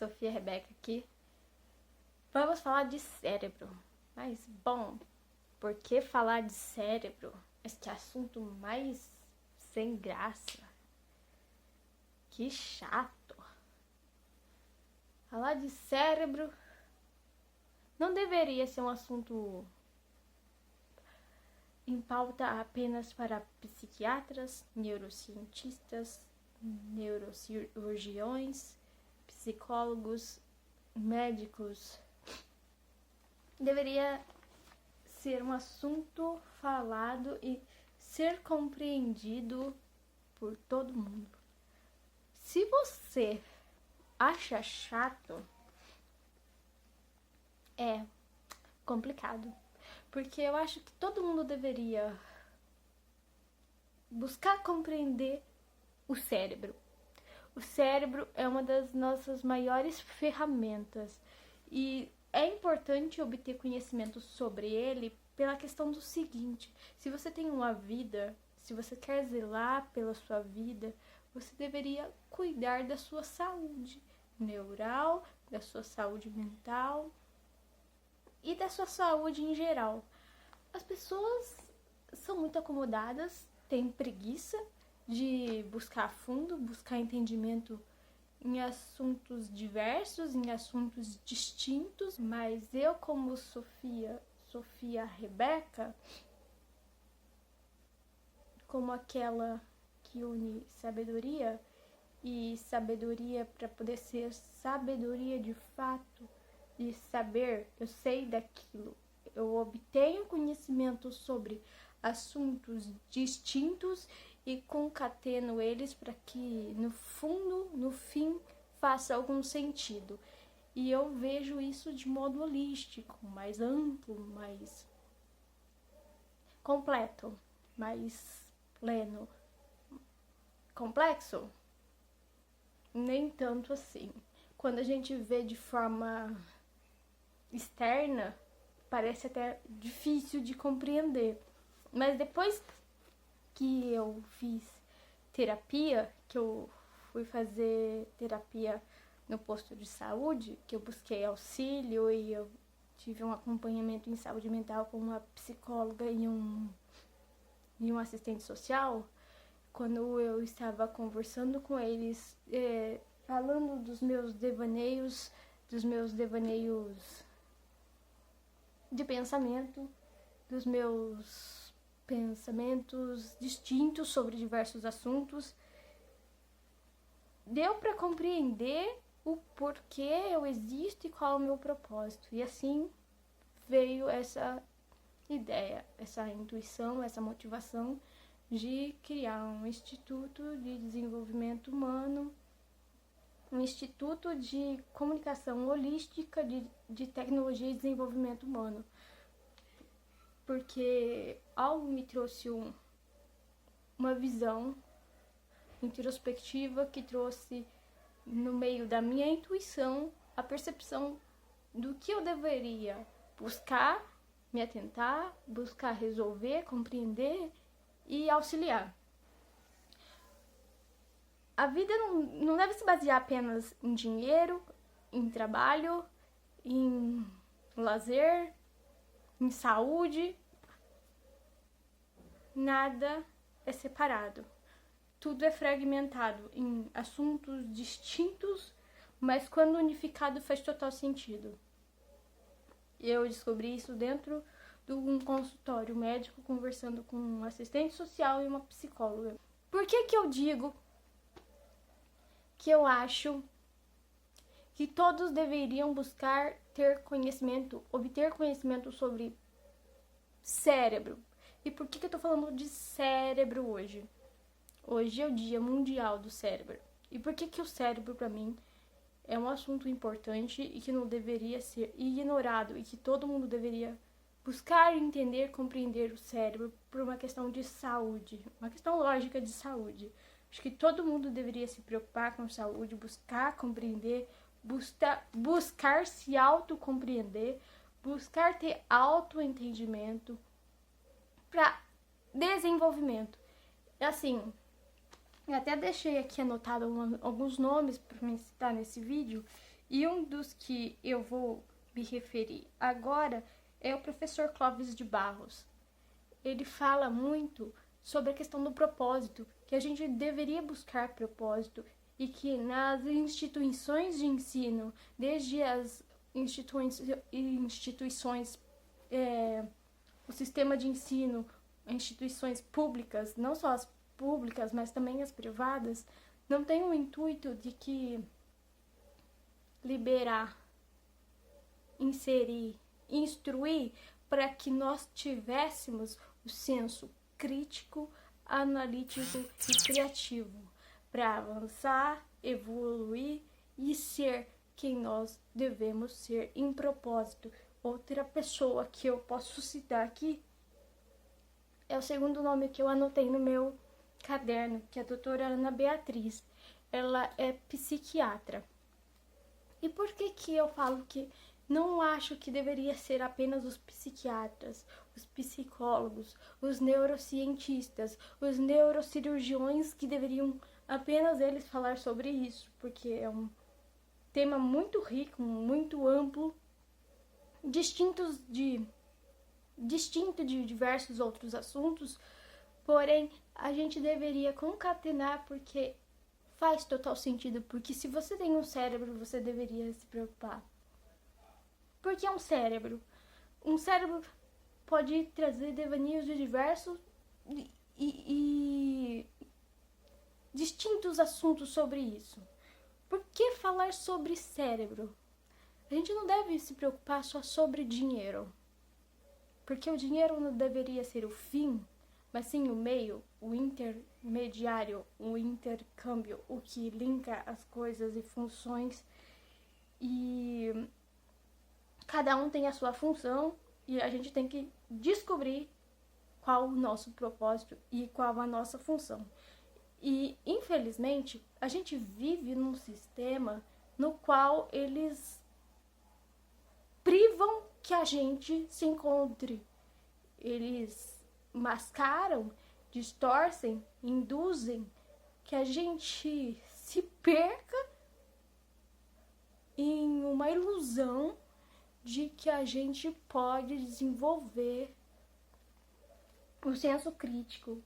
Sofia Rebeca aqui. Vamos falar de cérebro. Mas, bom, por que falar de cérebro? Este assunto mais sem graça. Que chato. Falar de cérebro não deveria ser um assunto em pauta apenas para psiquiatras, neurocientistas, neurocirurgiões, psicólogos, médicos. Deveria ser um assunto falado e ser compreendido por todo mundo. Se você acha chato, é complicado. Porque eu acho que todo mundo deveria buscar compreender o cérebro. O cérebro é uma das nossas maiores ferramentas e é importante obter conhecimento sobre ele pela questão do seguinte: se você tem uma vida, se você quer zelar pela sua vida, você deveria cuidar da sua saúde neural, da sua saúde mental e da sua saúde em geral. As pessoas são muito acomodadas, têm preguiça de buscar a fundo, buscar entendimento em assuntos diversos, em assuntos distintos, mas eu, como Sofia Rebeca, como aquela que une sabedoria, e sabedoria para poder ser sabedoria de fato, de saber, eu sei daquilo, eu obtenho conhecimento sobre assuntos distintos e concateno eles para que no fundo, no fim, faça algum sentido. E eu vejo isso de modo holístico, mais amplo, mais completo, mais pleno. Complexo? Nem tanto assim. Quando a gente vê de forma externa, parece até difícil de compreender. Mas depois que eu fiz terapia, que eu fui fazer terapia no posto de saúde, que eu busquei auxílio e eu tive um acompanhamento em saúde mental com uma psicóloga e um assistente social, quando eu estava conversando com eles, falando dos meus devaneios de pensamento, dos meus pensamentos distintos sobre diversos assuntos, deu para compreender o porquê eu existo e qual é o meu propósito. E assim veio essa ideia, essa intuição, essa motivação de criar um instituto de desenvolvimento humano, um instituto de comunicação holística de tecnologia e desenvolvimento humano. Porque algo me trouxe uma visão introspectiva que trouxe no meio da minha intuição a percepção do que eu deveria buscar, me atentar, buscar resolver, compreender e auxiliar. A vida não deve se basear apenas em dinheiro, em trabalho, em lazer, em saúde. Nada é separado. Tudo é fragmentado em assuntos distintos, mas quando unificado faz total sentido. Eu descobri isso dentro de um consultório médico, conversando com um assistente social e uma psicóloga. Por que eu digo que eu acho que todos deveriam buscar obter conhecimento sobre cérebro? E por que eu tô falando de cérebro hoje? Hoje é o Dia Mundial do Cérebro. E por que o cérebro, para mim, é um assunto importante e que não deveria ser ignorado e que todo mundo deveria buscar entender, compreender o cérebro por uma questão de saúde, uma questão lógica de saúde. Acho que todo mundo deveria se preocupar com saúde, buscar compreender, buscar se autocompreender, buscar ter autoentendimento para desenvolvimento. Assim, eu até deixei aqui anotado alguns nomes para me citar nesse vídeo E um dos que eu vou me referir agora é o professor Clóvis de Barros. Ele fala muito sobre a questão do propósito, que a gente deveria buscar propósito e que nas instituições de ensino, desde as instituições o sistema de ensino, instituições públicas, não só as públicas, mas também as privadas, não tem o intuito de que liberar, inserir, instruir para que nós tivéssemos o senso crítico, analítico e criativo para avançar, evoluir e ser quem nós devemos ser em propósito. Outra pessoa que eu posso citar aqui é o segundo nome que eu anotei no meu caderno, que é a doutora Ana Beatriz. Ela é psiquiatra. E por que eu falo que não acho que deveria ser apenas os psiquiatras, os psicólogos, os neurocientistas, os neurocirurgiões que deveriam apenas eles falar sobre isso, porque é um tema muito rico, muito amplo, distinto de diversos outros assuntos, porém a gente deveria concatenar porque faz total sentido, porque se você tem um cérebro, você deveria se preocupar. Porque é um cérebro. Um cérebro pode trazer devaneios de diversos e distintos assuntos sobre isso. Por que falar sobre cérebro? A gente não deve se preocupar só sobre dinheiro, porque o dinheiro não deveria ser o fim, mas sim o meio, o intermediário, o intercâmbio, o que linka as coisas e funções. E cada um tem a sua função e a gente tem que descobrir qual o nosso propósito e qual a nossa função. E, infelizmente, a gente vive num sistema no qual eles privam que a gente se encontre. Eles mascaram, distorcem, induzem que a gente se perca em uma ilusão de que a gente pode desenvolver o senso crítico,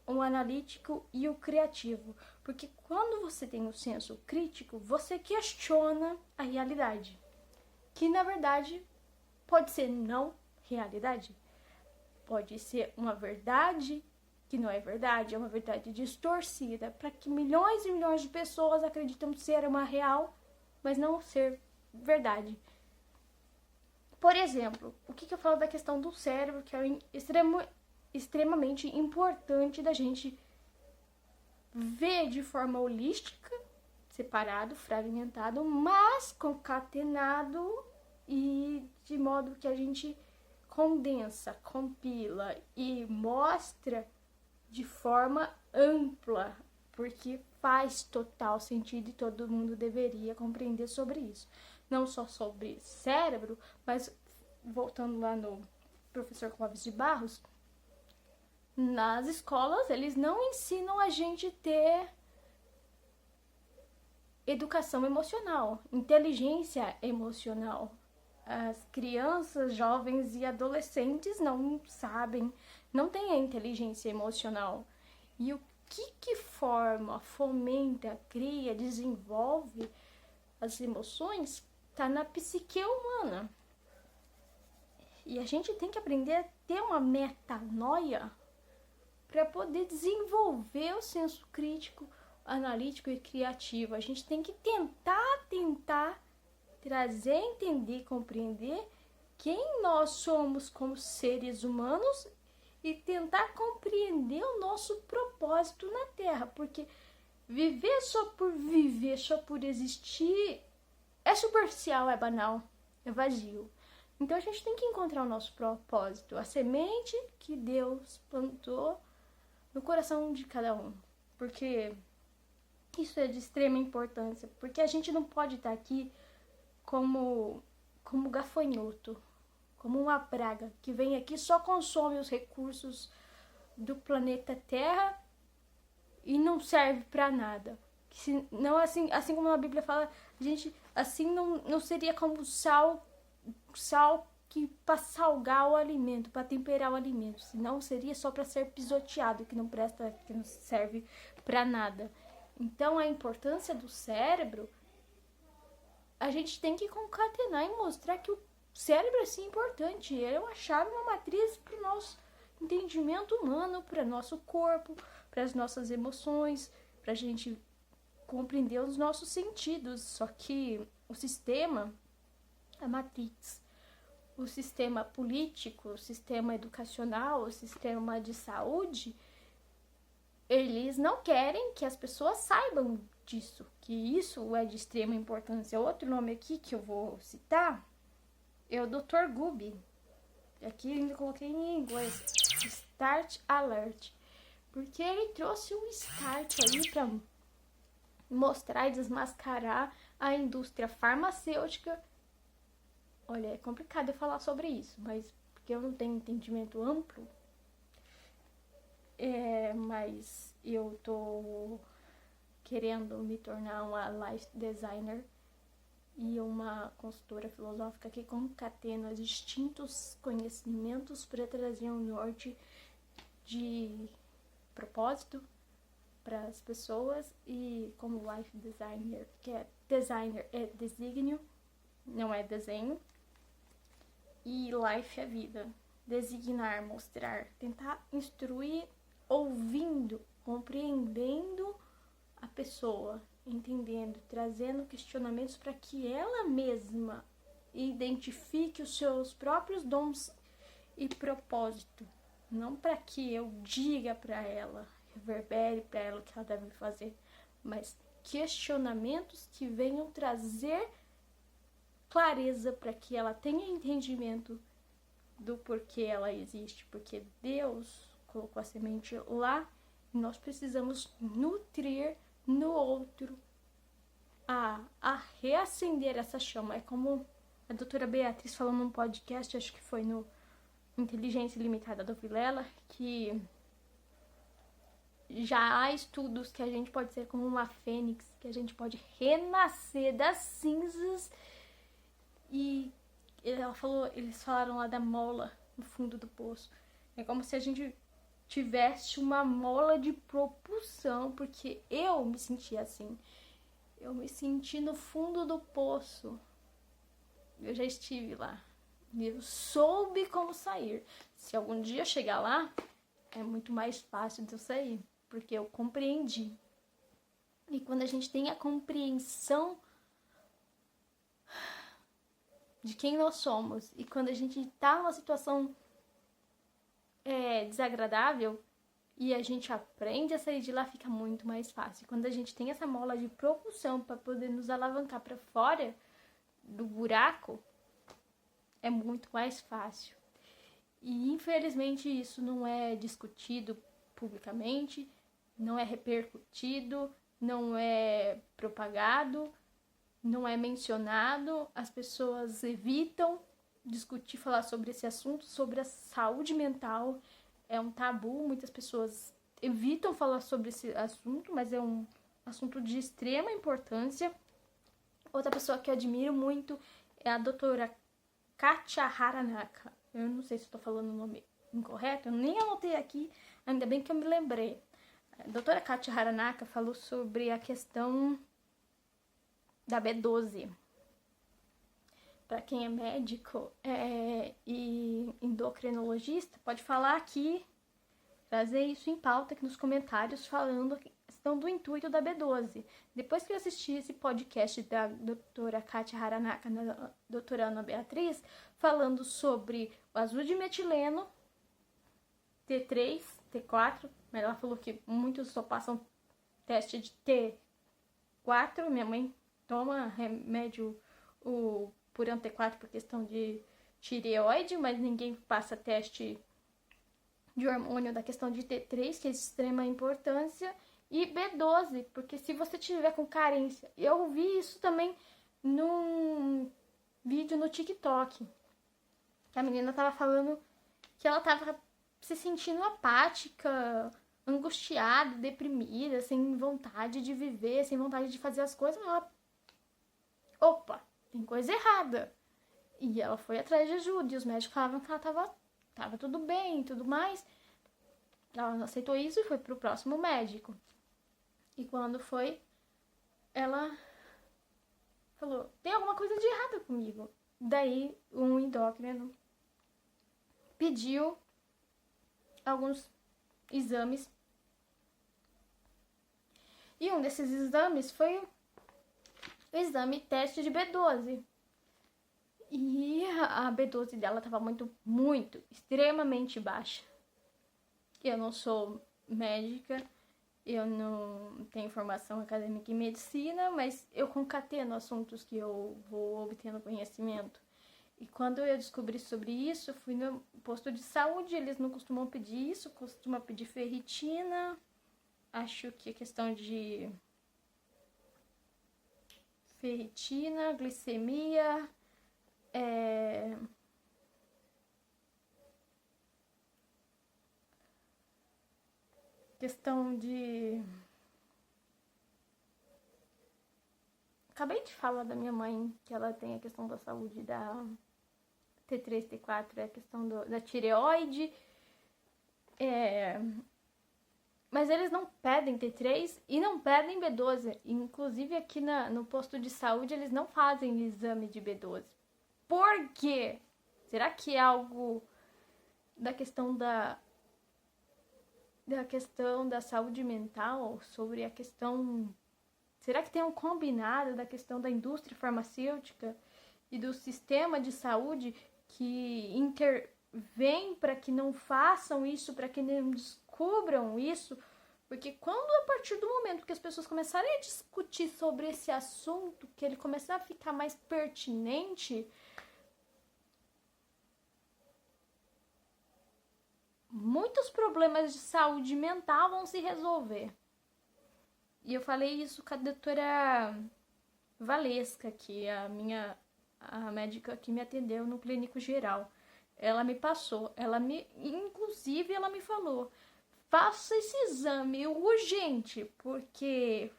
o analítico e o criativo. Porque quando você tem o senso crítico, você questiona a realidade, que na verdade pode ser não realidade, pode ser uma verdade que não é verdade, é uma verdade distorcida, para que milhões e milhões de pessoas acreditam ser uma real, mas não ser verdade. Por exemplo, o que eu falo da questão do cérebro, que é extremamente importante da gente ver de forma holística, separado, fragmentado, mas concatenado e de modo que a gente condensa, compila e mostra de forma ampla, porque faz total sentido e todo mundo deveria compreender sobre isso. Não só sobre cérebro, mas voltando lá no professor Clóvis de Barros, nas escolas eles não ensinam a gente ter educação emocional, inteligência emocional. As crianças, jovens e adolescentes não sabem, não têm a inteligência emocional. E o que forma, fomenta, cria, desenvolve as emoções está na psique humana. E a gente tem que aprender a ter uma metanoia para poder desenvolver o senso crítico, analítico e criativo. A gente tem que tentar trazer, entender, compreender quem nós somos como seres humanos e tentar compreender o nosso propósito na Terra, porque viver só por existir é superficial, é banal, é vazio. Então a gente tem que encontrar o nosso propósito, a semente que Deus plantou no coração de cada um, porque isso é de extrema importância, porque a gente não pode estar aqui como gafanhoto, como uma praga que vem aqui só consome os recursos do planeta Terra e não serve para nada. Não assim como a Bíblia fala, a gente assim não seria como sal que para salgar o alimento, para temperar o alimento, senão seria só para ser pisoteado, que não presta, que não serve para nada. Então a importância do cérebro, a gente tem que concatenar e mostrar que o cérebro é sim importante, ele é uma chave, uma matriz para o nosso entendimento humano, para nosso corpo, para as nossas emoções, para a gente compreender os nossos sentidos. Só que o sistema, a matrix, o sistema político, o sistema educacional, o sistema de saúde, eles não querem que as pessoas saibam disso, que isso é de extrema importância. Outro nome aqui que eu vou citar é o Dr. Gooby. Aqui eu ainda coloquei em inglês, Start Alert, porque ele trouxe um start aí para mostrar e desmascarar a indústria farmacêutica. Olha, é complicado eu falar sobre isso, mas porque eu não tenho entendimento amplo, mas eu tô querendo me tornar uma life designer e uma consultora filosófica que concatena distintos conhecimentos para trazer um norte de propósito para as pessoas. E como life designer, que é designer é desígnio, não é desenho, e life é vida, designar, mostrar, tentar instruir, ouvindo, compreendendo a pessoa, entendendo, trazendo questionamentos para que ela mesma identifique os seus próprios dons e propósito, não para que eu diga para ela, reverbere para ela o que ela deve fazer, mas questionamentos que venham trazer clareza para que ela tenha entendimento do porquê ela existe, porque Deus colocou a semente lá e nós precisamos nutrir no outro a reacender essa chama. É como a doutora Beatriz falou num podcast, acho que foi no Inteligência Limitada do Vilela, que já há estudos que a gente pode ser como uma fênix, que a gente pode renascer das cinzas. E eles falaram lá da mola no fundo do poço. É como se a gente tivesse uma mola de propulsão, porque eu me senti assim. Eu me senti no fundo do poço. Eu já estive lá. E eu soube como sair. Se algum dia eu chegar lá, é muito mais fácil de eu sair, porque eu compreendi. E quando a gente tem a compreensão de quem nós somos, e quando a gente tá numa situação desagradável e a gente aprende a sair de lá, fica muito mais fácil. Quando a gente tem essa mola de propulsão para poder nos alavancar para fora do buraco, é muito mais fácil. E infelizmente isso não é discutido publicamente, não é repercutido, não é propagado, não é mencionado. As pessoas evitam discutir, falar sobre esse assunto, sobre a saúde mental. É um tabu, muitas pessoas evitam falar sobre esse assunto, mas é um assunto de extrema importância. Outra pessoa que eu admiro muito é a doutora Kátia Haranaka. Eu não sei se estou falando o nome incorreto, eu nem anotei aqui, ainda bem que eu me lembrei. A doutora Kátia Haranaka falou sobre a questão da B12. Para quem é médico e endocrinologista, pode falar aqui, trazer isso em pauta aqui nos comentários, falando a questão do intuito da B12. Depois que eu assisti esse podcast da doutora Kátia Haranaka, da doutora Ana Beatriz, falando sobre o azul de metileno, T3, T4, mas ela falou que muitos só passam teste de T4, minha mãe toma remédio por T4 por questão de tireoide, mas ninguém passa teste de hormônio da questão de T3, que é de extrema importância, e B12, porque se você tiver com carência, eu vi isso também num vídeo no TikTok, que a menina tava falando que ela tava se sentindo apática, angustiada, deprimida, sem vontade de viver, sem vontade de fazer as coisas. Opa, tem coisa errada. E ela foi atrás de ajuda, e os médicos falavam que ela tava tudo bem e tudo mais. Ela não aceitou isso e foi pro próximo médico. E quando foi, ela falou, tem alguma coisa de errado comigo. Daí, um endócrino pediu alguns exames. E um desses exames foi o exame teste de B12. E a B12 dela estava muito, extremamente baixa. Eu não sou médica, eu não tenho formação acadêmica em medicina, mas eu concateno assuntos que eu vou obtendo conhecimento. E quando eu descobri sobre isso, eu fui no posto de saúde, eles não costumam pedir isso, costumam pedir ferritina, acho que é questão de ferritina, glicemia, questão de... Acabei de falar da minha mãe, que ela tem a questão da saúde da T3, T4, é a questão da tireoide. Mas eles não pedem T3 e não pedem B12. Inclusive aqui no posto de saúde eles não fazem exame de B12. Por quê? Será que é algo da questão da saúde mental? Sobre a questão... Será que tem um combinado da questão da indústria farmacêutica e do sistema de saúde que intervém para que não façam isso, para que não descubram isso? Porque quando, a partir do momento que as pessoas começarem a discutir sobre esse assunto, que ele começar a ficar mais pertinente, muitos problemas de saúde mental vão se resolver. E eu falei isso com a doutora Valesca, que é a médica que me atendeu no clínico geral. Ela me passou, inclusive ela me falou, faça esse exame urgente, porque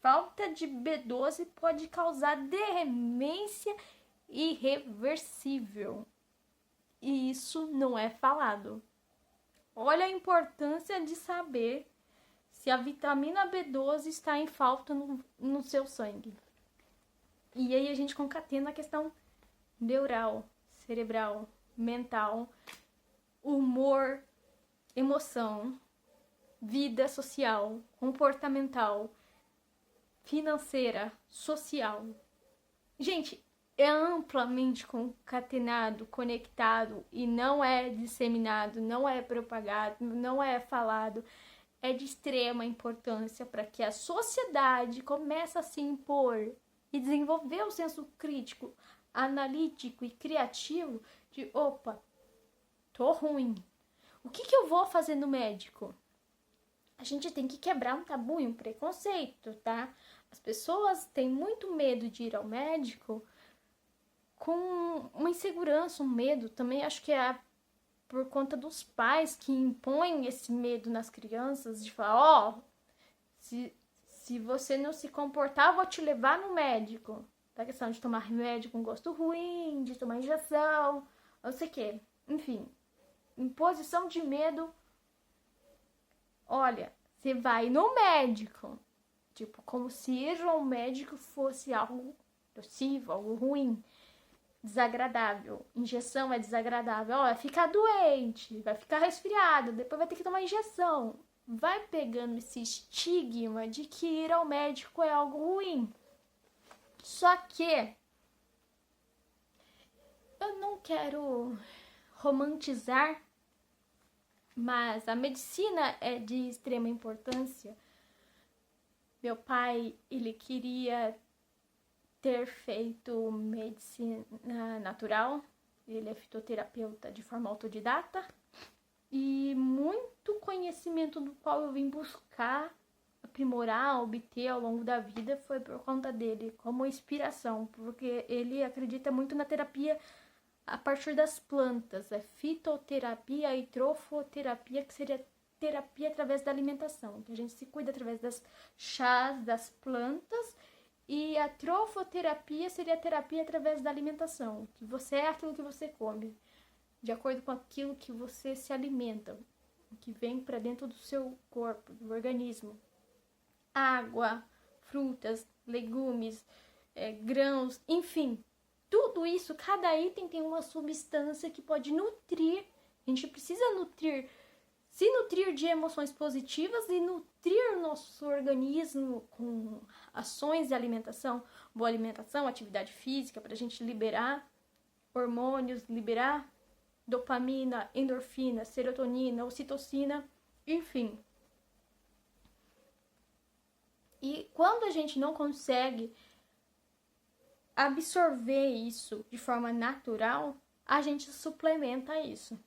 falta de B12 pode causar demência irreversível. E isso não é falado. Olha a importância de saber se a vitamina B12 está em falta no seu sangue. E aí a gente concatena a questão neural, cerebral, mental, humor, emoção, vida social, comportamental, financeira, social. Gente, é amplamente concatenado, conectado e não é disseminado, não é propagado, não é falado. É de extrema importância para que a sociedade comece a se impor e desenvolver o senso crítico, analítico e criativo de, opa, tô ruim. O que eu vou fazer no médico? A gente tem que quebrar um tabu e um preconceito, tá? As pessoas têm muito medo de ir ao médico com uma insegurança, um medo. Também acho que é por conta dos pais que impõem esse medo nas crianças, de falar, se você não se comportar, eu vou te levar no médico. Da questão de tomar remédio com gosto ruim, de tomar injeção, não sei o quê. Enfim, imposição de medo. Olha, você vai no médico. Tipo, como se ir ao médico fosse algo nocivo, algo ruim. Desagradável. Injeção é desagradável. Ó, vai ficar doente, vai ficar resfriado, depois vai ter que tomar injeção. Vai pegando esse estigma de que ir ao médico é algo ruim. Só que eu não quero romantizar, mas a medicina é de extrema importância. Meu pai, ele queria ter feito medicina natural, ele é fitoterapeuta de forma autodidata, e muito conhecimento do qual eu vim buscar, aprimorar, obter ao longo da vida foi por conta dele, como inspiração, porque ele acredita muito na terapia a partir das plantas, a fitoterapia e trofoterapia, que seria terapia através da alimentação, que a gente se cuida através das chás, das plantas, e a trofoterapia seria a terapia através da alimentação, que você é aquilo que você come, de acordo com aquilo que você se alimenta, que vem para dentro do seu corpo, do organismo. Água, frutas, legumes, grãos, enfim, tudo isso, cada item tem uma substância que pode nutrir. A gente precisa se nutrir de emoções positivas e nutrir o nosso organismo com ações de alimentação, boa alimentação, atividade física, para a gente liberar hormônios, liberar dopamina, endorfina, serotonina, ocitocina, enfim. E quando a gente não consegue absorver isso de forma natural, a gente suplementa isso.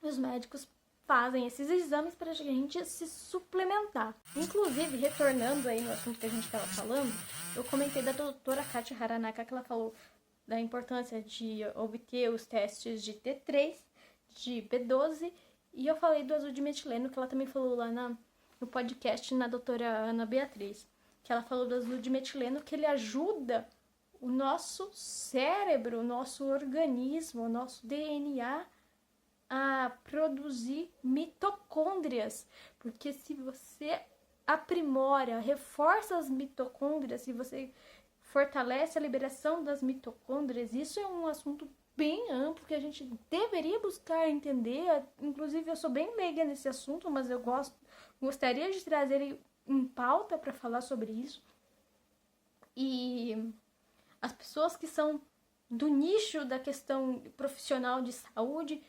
Os médicos fazem esses exames para a gente se suplementar. Inclusive, retornando aí no assunto que a gente estava falando, eu comentei da doutora Kátia Haranaka, que ela falou da importância de obter os testes de T3, de B12, e eu falei do azul de metileno, que ela também falou lá no podcast na doutora Ana Beatriz, que ela falou do azul de metileno, que ele ajuda o nosso cérebro, o nosso organismo, o nosso DNA a produzir mitocôndrias, porque se você aprimora, reforça as mitocôndrias, se você fortalece a liberação das mitocôndrias, isso é um assunto bem amplo que a gente deveria buscar entender. Inclusive, eu sou bem leiga nesse assunto, mas eu gostaria de trazer ele em pauta para falar sobre isso. E as pessoas que são do nicho da questão profissional de saúde,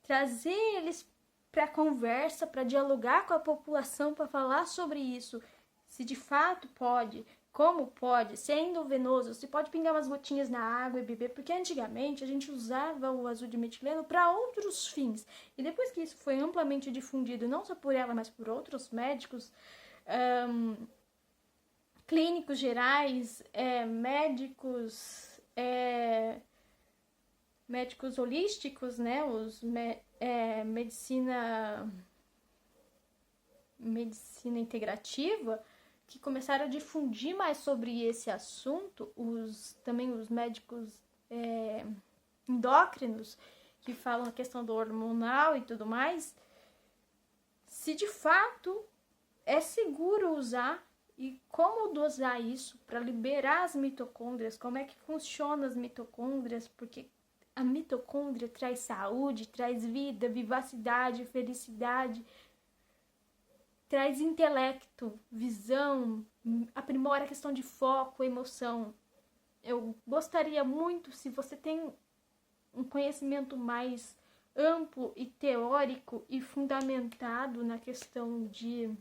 trazer eles para conversa, para dialogar com a população, para falar sobre isso, se de fato pode, como pode, se é endovenoso, se pode pingar umas gotinhas na água e beber, porque antigamente a gente usava o azul de metileno para outros fins, e depois que isso foi amplamente difundido, não só por ela, mas por outros médicos, clínicos gerais, médicos holísticos, né, medicina integrativa, que começaram a difundir mais sobre esse assunto, também os médicos endócrinos, que falam a questão do hormonal e tudo mais, se de fato é seguro usar e como dosar isso para liberar as mitocôndrias, como é que funciona as mitocôndrias, porque a mitocôndria traz saúde, traz vida, vivacidade, felicidade, traz intelecto, visão, aprimora a questão de foco, emoção. Eu gostaria muito, se você tem um conhecimento mais amplo e teórico e fundamentado na questão de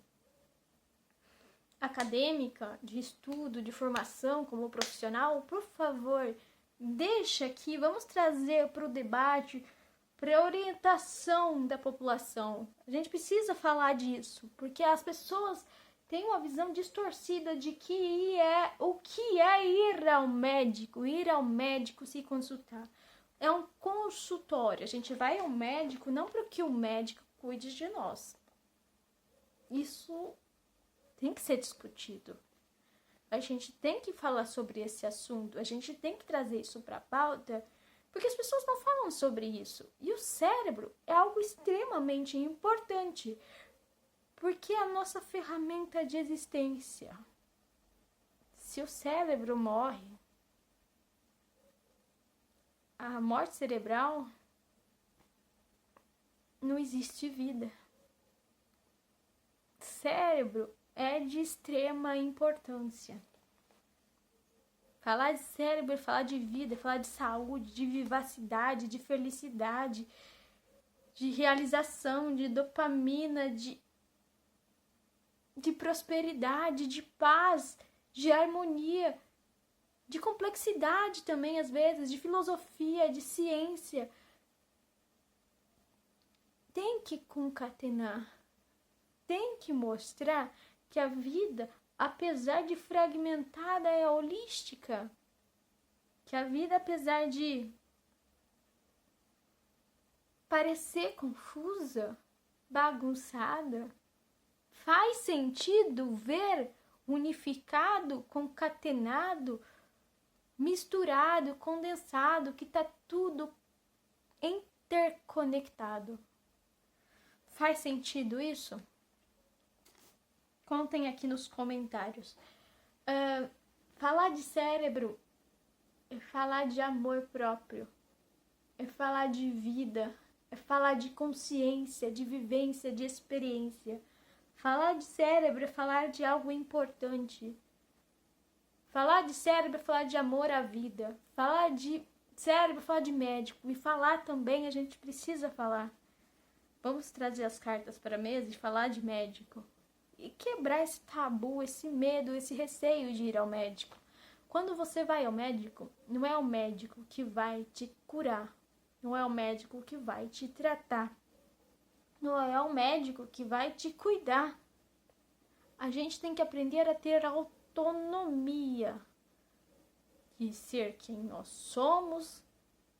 acadêmica, de estudo, de formação como profissional, por favor, deixa aqui, vamos trazer para o debate, para a orientação da população. A gente precisa falar disso, porque as pessoas têm uma visão distorcida de o que é ir ao médico se consultar. É um consultório, a gente vai ao médico não para que o médico cuide de nós. Isso tem que ser discutido. A gente tem que falar sobre esse assunto, a gente tem que trazer isso para a pauta, porque as pessoas não falam sobre isso. E o cérebro é algo extremamente importante, porque é a nossa ferramenta de existência. Se o cérebro morre, a morte cerebral, não existe vida. Cérebro é de extrema importância. Falar de cérebro é falar de vida, é falar de saúde, de vivacidade, de felicidade, de realização, de dopamina, de prosperidade, de paz, de harmonia, de complexidade também, às vezes, de filosofia, de ciência. Tem que concatenar, tem que mostrar que a vida, apesar de fragmentada, é holística. Que a vida, apesar de parecer confusa, bagunçada? Faz sentido ver unificado, concatenado, misturado, condensado, que tá tudo interconectado? Faz sentido isso? Contem aqui nos comentários. Falar de cérebro é falar de amor próprio, é falar de vida, é falar de consciência, de vivência, de experiência. Falar de cérebro é falar de algo importante. Falar de cérebro é falar de amor à vida. Falar de cérebro é falar de médico. E falar também a gente precisa falar. Vamos trazer as cartas para a mesa e falar de médico. E quebrar esse tabu, esse medo, esse receio de ir ao médico. Quando você vai ao médico, não é o médico que vai te curar. Não é o médico que vai te tratar. Não é o médico que vai te cuidar. A gente tem que aprender a ter autonomia e ser quem nós somos,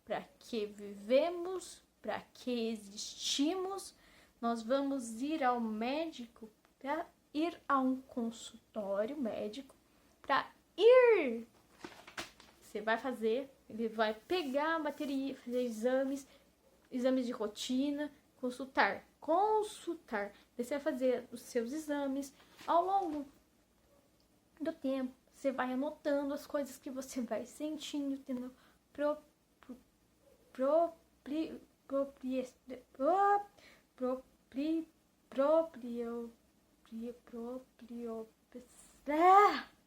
para que vivemos, para que existimos. Nós vamos ir ao médico para ir a um consultório médico, para ir. Você vai fazer, ele vai pegar a bateria, fazer exames de rotina, consultar. Daí você vai fazer os seus exames ao longo do tempo. Você vai anotando as coisas que você vai sentindo, tendo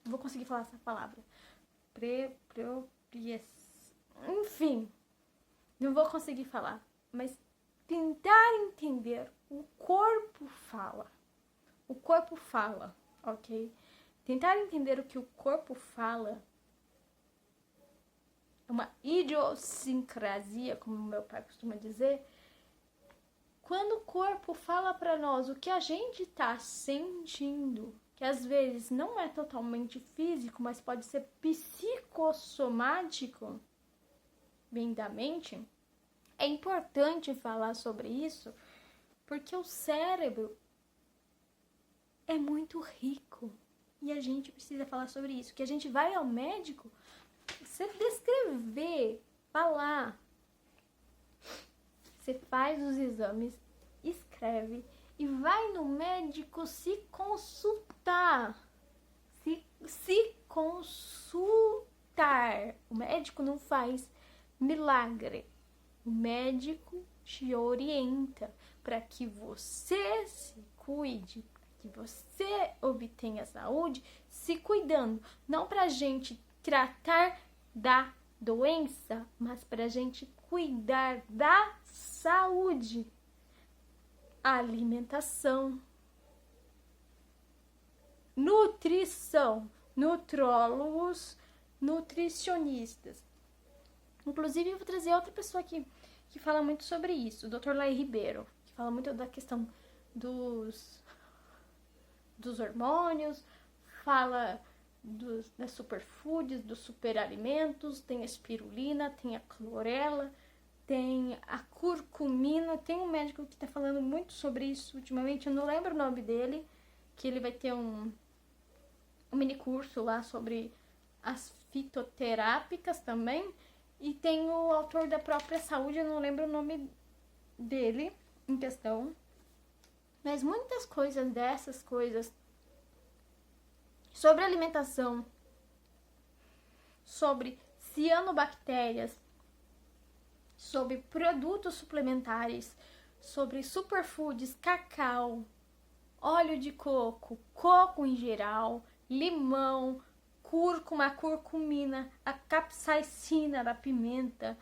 não vou conseguir falar essa palavra. Enfim, não vou conseguir falar, mas tentar entender. O corpo fala, ok? Tentar entender o que o corpo fala é uma idiosincrasia, como meu pai costuma dizer. Quando o corpo fala para nós o que a gente está sentindo, que às vezes não é totalmente físico, mas pode ser psicossomático, bem da mente, é importante falar sobre isso, porque o cérebro é muito rico e a gente precisa falar sobre isso. Que a gente vai ao médico, você descrever, falar, você faz os exames, escreve e vai no médico se consultar. Se consultar. O médico não faz milagre. O médico te orienta para que você se cuide, para que você obtenha saúde, se cuidando. Não para a gente tratar da doença, mas para a gente cuidar da saúde. Alimentação, nutrição, nutrólogos, nutricionistas. Inclusive, eu vou trazer outra pessoa aqui que fala muito sobre isso, o Dr. Lai Ribeiro, que fala muito da questão dos hormônios, fala das superfoods, dos superalimentos, tem a espirulina, tem a clorela, tem a curcumina. Tem um médico que tá falando muito sobre isso ultimamente, eu não lembro o nome dele, que ele vai ter um mini curso lá sobre as fitoterápicas também. E tem o autor da própria saúde, eu não lembro o nome dele em questão. Mas muitas coisas dessas coisas sobre alimentação, sobre cianobactérias, sobre produtos suplementares, sobre superfoods, cacau, óleo de coco, coco em geral, limão, cúrcuma, curcumina, a capsaicina da pimenta,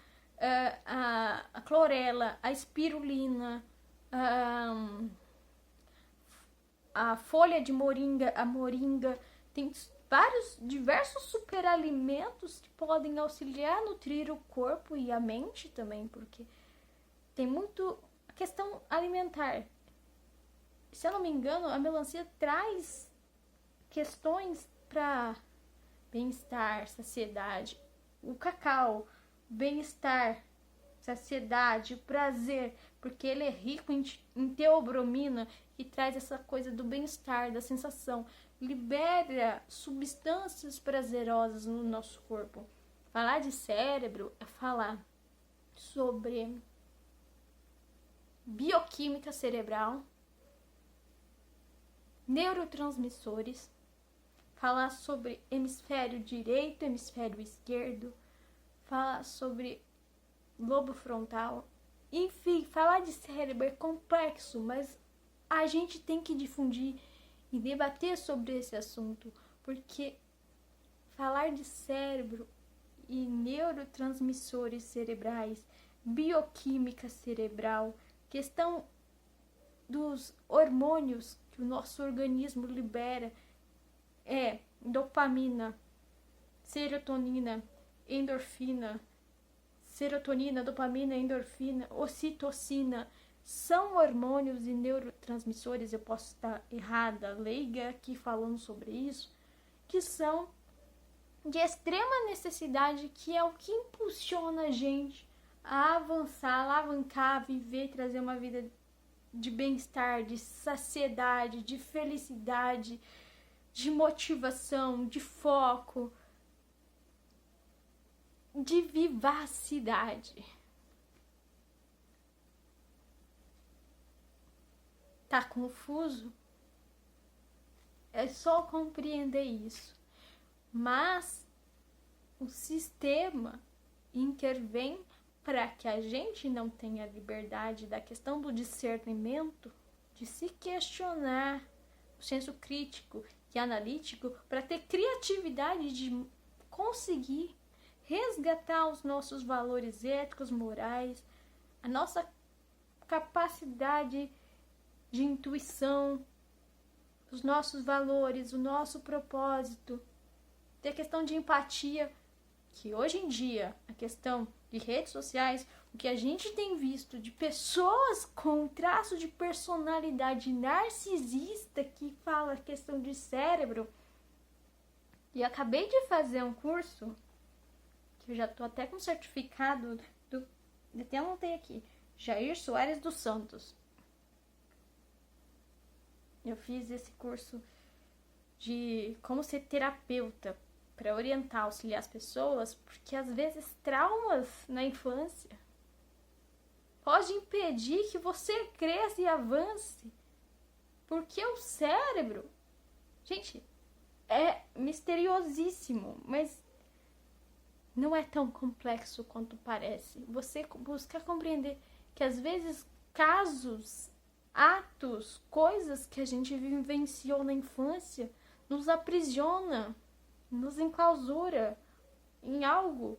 a clorela, a espirulina, a folha de moringa, a moringa. Tem diversos superalimentos que podem auxiliar a nutrir o corpo e a mente também, porque tem muito a questão alimentar. Se eu não me engano, a melancia traz questões para bem-estar, saciedade. O cacau, bem-estar, saciedade, prazer, porque ele é rico em teobromina, que traz essa coisa do bem-estar, da sensação, libera substâncias prazerosas no nosso corpo. Falar de cérebro é falar sobre bioquímica cerebral, neurotransmissores, falar sobre hemisfério direito, hemisfério esquerdo, falar sobre lobo frontal. Enfim, falar de cérebro é complexo, mas a gente tem que difundir e debater sobre esse assunto, porque falar de cérebro e neurotransmissores cerebrais, bioquímica cerebral, questão dos hormônios que o nosso organismo libera, é dopamina, serotonina, endorfina, serotonina, dopamina, endorfina, ocitocina, são hormônios e neurotransmissores, eu posso estar errada, leiga aqui falando sobre isso, que são de extrema necessidade, que é o que impulsiona a gente a avançar, alavancar, viver, trazer uma vida de bem-estar, de saciedade, de felicidade, de motivação, de foco, de vivacidade. Tá confuso? É só compreender isso. Mas o sistema intervém para que a gente não tenha liberdade da questão do discernimento, de se questionar, o senso crítico e analítico, para ter criatividade de conseguir resgatar os nossos valores éticos, morais, a nossa capacidade de intuição, os nossos valores, o nosso propósito, ter a questão de empatia, que hoje em dia, a questão de redes sociais, o que a gente tem visto de pessoas com traço de personalidade narcisista que fala a questão de cérebro, e acabei de fazer um curso, que eu já tô até com certificado, até anotei aqui, Jair Soares dos Santos. Eu fiz esse curso de como ser terapeuta para orientar, auxiliar as pessoas, porque às vezes traumas na infância pode impedir que você cresça e avance, porque o cérebro, gente, é misteriosíssimo, mas não é tão complexo quanto parece. Você busca compreender que às vezes casos, atos, coisas que a gente vivenciou na infância nos aprisiona, nos enclausura em algo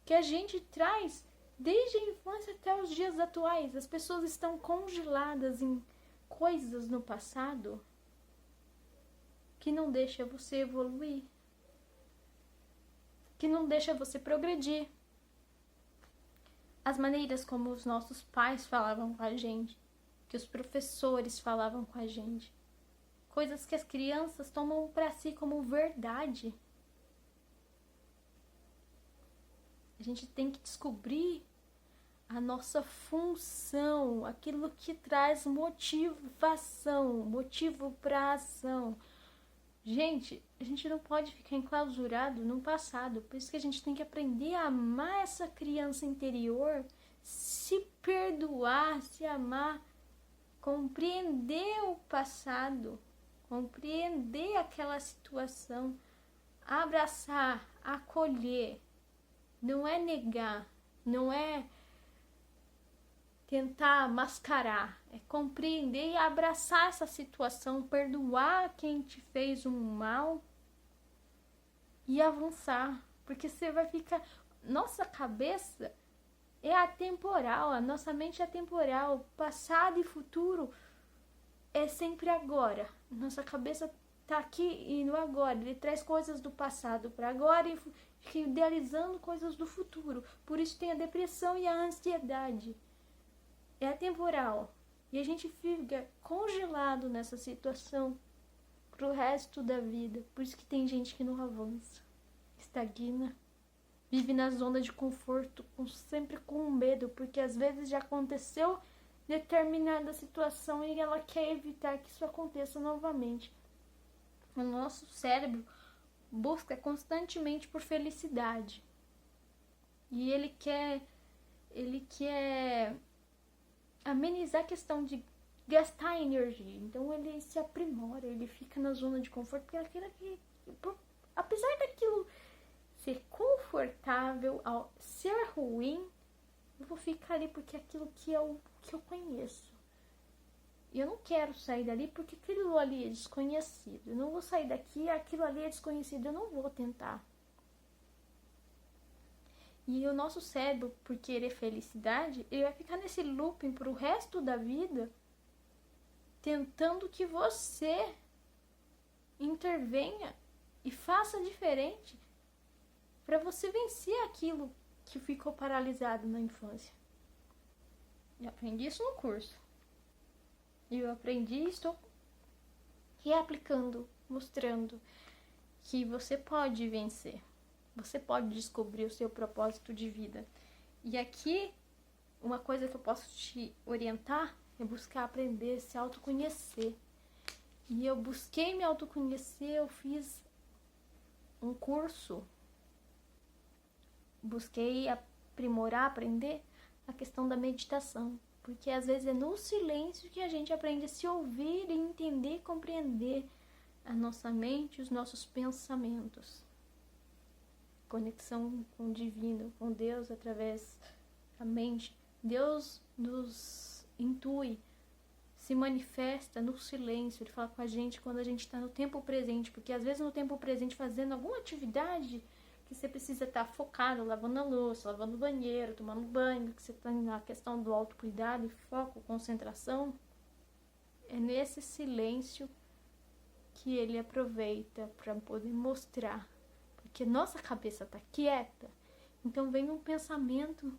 que a gente traz desde a infância até os dias atuais. As pessoas estão congeladas em coisas no passado que não deixa você evoluir, que não deixa você progredir. As maneiras como os nossos pais falavam com a gente, que os professores falavam com a gente, coisas que as crianças tomam para si como verdade. A gente tem que descobrir a nossa função, aquilo que traz motivação, motivo para ação. Gente, a gente não pode ficar enclausurado no passado, por isso que a gente tem que aprender a amar essa criança interior, se perdoar, se amar, compreender o passado, compreender aquela situação, abraçar, acolher. Não é negar, não é tentar mascarar, é compreender e abraçar essa situação, perdoar quem te fez um mal e avançar, porque você vai ficar... Nossa cabeça é atemporal, a nossa mente é atemporal, passado e futuro é sempre agora. Nossa cabeça tá aqui e no agora, ele traz coisas do passado para agora e fica idealizando coisas do futuro. Por isso tem a depressão e a ansiedade. É atemporal. E a gente fica congelado nessa situação pro resto da vida. Por isso que tem gente que não avança, estagna, vive na zona de conforto, sempre com medo, porque às vezes já aconteceu determinada situação e ela quer evitar que isso aconteça novamente. O nosso cérebro busca constantemente por felicidade. E ele quer amenizar a questão de gastar energia. Então ele se aprimora, ele fica na zona de conforto, porque apesar daquilo ser confortável, ao ser ruim, eu vou ficar ali porque é aquilo que eu conheço. E eu não quero sair dali porque aquilo ali é desconhecido. Eu não vou sair daqui, aquilo ali é desconhecido, eu não vou tentar. E o nosso cérebro, por querer felicidade, ele vai ficar nesse looping pro resto da vida, tentando que você intervenha e faça diferente para você vencer aquilo que ficou paralisado na infância. Eu aprendi isso no curso. E eu aprendi e estou reaplicando, mostrando que você pode vencer. Você pode descobrir o seu propósito de vida. E aqui, uma coisa que eu posso te orientar é buscar aprender, se autoconhecer. E eu busquei me autoconhecer, eu fiz um curso. Busquei aprimorar, aprender a questão da meditação. Porque às vezes é no silêncio que a gente aprende a se ouvir e entender e compreender a nossa mente e os nossos pensamentos. Conexão com o divino, com Deus através da mente. Deus nos intui, se manifesta no silêncio. Ele fala com a gente quando a gente está no tempo presente. Porque às vezes no tempo presente fazendo alguma atividade que você precisa estar focado, lavando a louça, lavando o banheiro, tomando banho, que você está na questão do autocuidado, foco, concentração, é nesse silêncio que ele aproveita para poder mostrar. Porque nossa cabeça está quieta, então vem um pensamento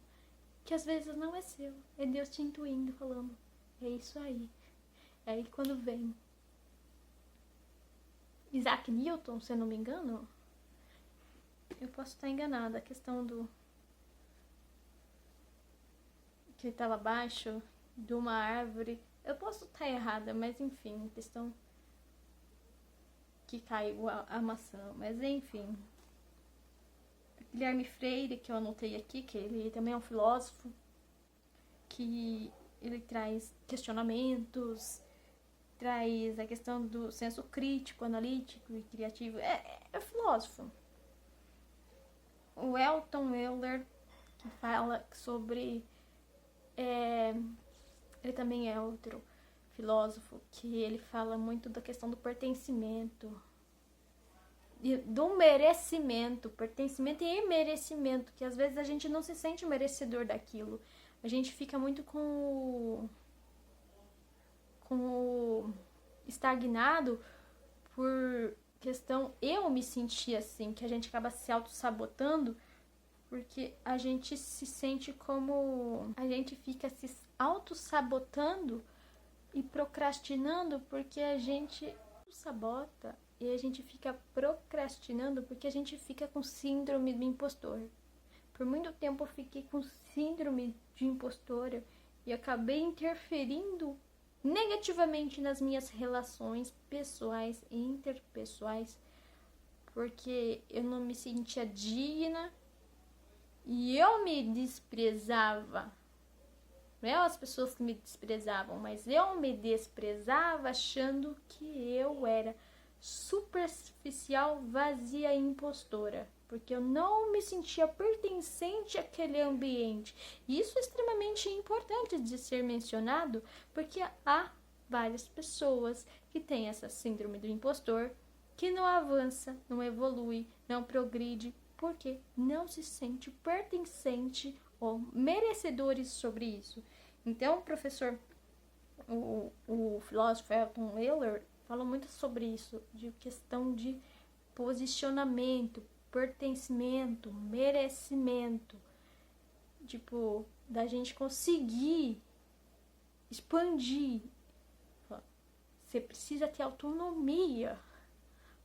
que às vezes não é seu, é Deus te intuindo, falando, é isso aí. É aí quando vem Isaac Newton, se eu não me engano, eu posso estar enganada, a questão do que ele estava abaixo de uma árvore, eu posso estar errada, mas enfim, a questão que caiu a maçã, mas enfim. Guilherme Freire, que eu anotei aqui, que ele também é um filósofo, que ele traz questionamentos, traz a questão do senso crítico, analítico e criativo, é filósofo. O Elton Euler, que fala sobre... ele também é outro filósofo, que ele fala muito da questão do pertencimento, do merecimento, pertencimento e merecimento, que às vezes a gente não se sente merecedor daquilo. A gente fica muito com o estagnado por questão, eu me senti assim, que a gente acaba se auto-sabotando, porque a gente se sente como... a gente fica se auto-sabotando e procrastinando porque a gente sabota e a gente fica procrastinando porque a gente fica com síndrome do impostor. Por muito tempo eu fiquei com síndrome de impostora e acabei interferindo negativamente nas minhas relações pessoais e interpessoais, porque eu não me sentia digna e eu me desprezava. Não é as pessoas que me desprezavam, mas eu me desprezava achando que eu era superficial, vazia e impostora, porque eu não me sentia pertencente àquele ambiente. E isso é extremamente importante de ser mencionado, porque há várias pessoas que têm essa síndrome do impostor, que não avança, não evolui, não progride, porque não se sente pertencente ou merecedores sobre isso. Então, o professor, o filósofo Elton Euler fala muito sobre isso, de questão de posicionamento, pertencimento, merecimento, tipo, da gente conseguir expandir. Você precisa ter autonomia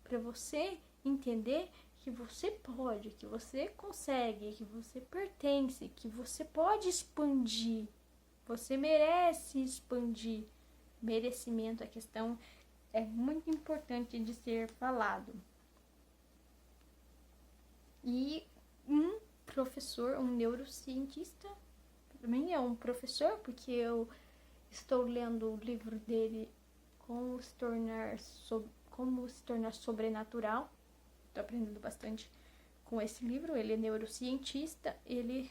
para você entender que você pode, que você consegue, que você pertence, que você pode expandir. Você merece expandir. Merecimento, a questão é muito importante de ser falado. E um professor, um neurocientista, para mim é um professor, porque eu estou lendo o livro dele, Como se tornar sobrenatural. Estou aprendendo bastante com esse livro. Ele é neurocientista, ele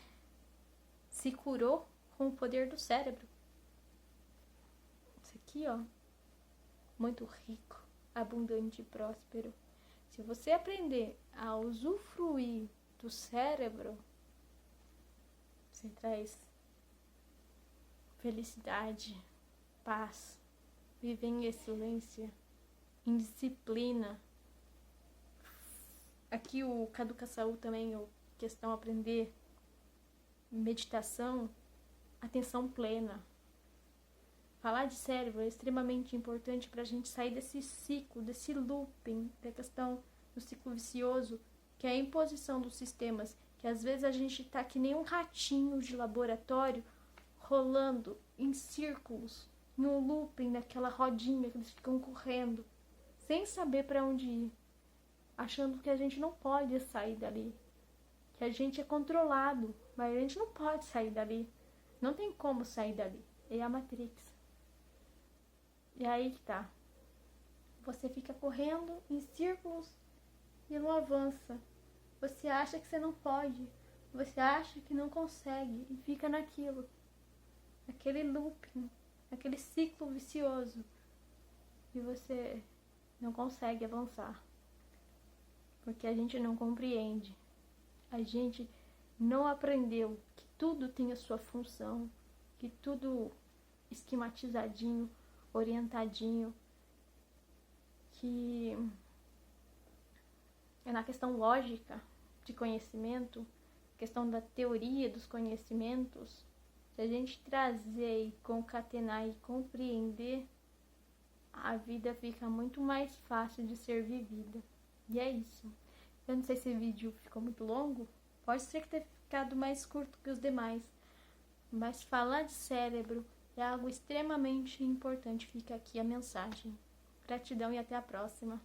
se curou com o poder do cérebro. Isso aqui, ó, muito rico, abundante e próspero. Se você aprender a usufruir do cérebro, você traz felicidade, paz, viver em excelência, em disciplina. Aqui o Caduca Saúl também, a questão aprender meditação, atenção plena. Falar de cérebro é extremamente importante para a gente sair desse ciclo, desse looping, da questão do ciclo vicioso, que é a imposição dos sistemas, que às vezes a gente tá que nem um ratinho de laboratório, rolando em círculos, no looping, naquela rodinha que eles ficam correndo, sem saber para onde ir, achando que a gente não pode sair dali, que a gente é controlado, mas a gente não pode sair dali, não tem como sair dali, é a Matrix. E aí que tá, você fica correndo em círculos e não avança, você acha que você não pode, você acha que não consegue e fica naquilo, aquele looping, aquele ciclo vicioso, e você não consegue avançar, porque a gente não compreende, a gente não aprendeu que tudo tem a sua função, que tudo esquematizadinho, orientadinho, que é na questão lógica de conhecimento, questão da teoria dos conhecimentos. Se a gente trazer e concatenar e compreender, a vida fica muito mais fácil de ser vivida. E é isso. Eu não sei se esse vídeo ficou muito longo, pode ser que tenha ficado mais curto que os demais, mas falar de cérebro é algo extremamente importante. Fica aqui a mensagem. Gratidão e até a próxima.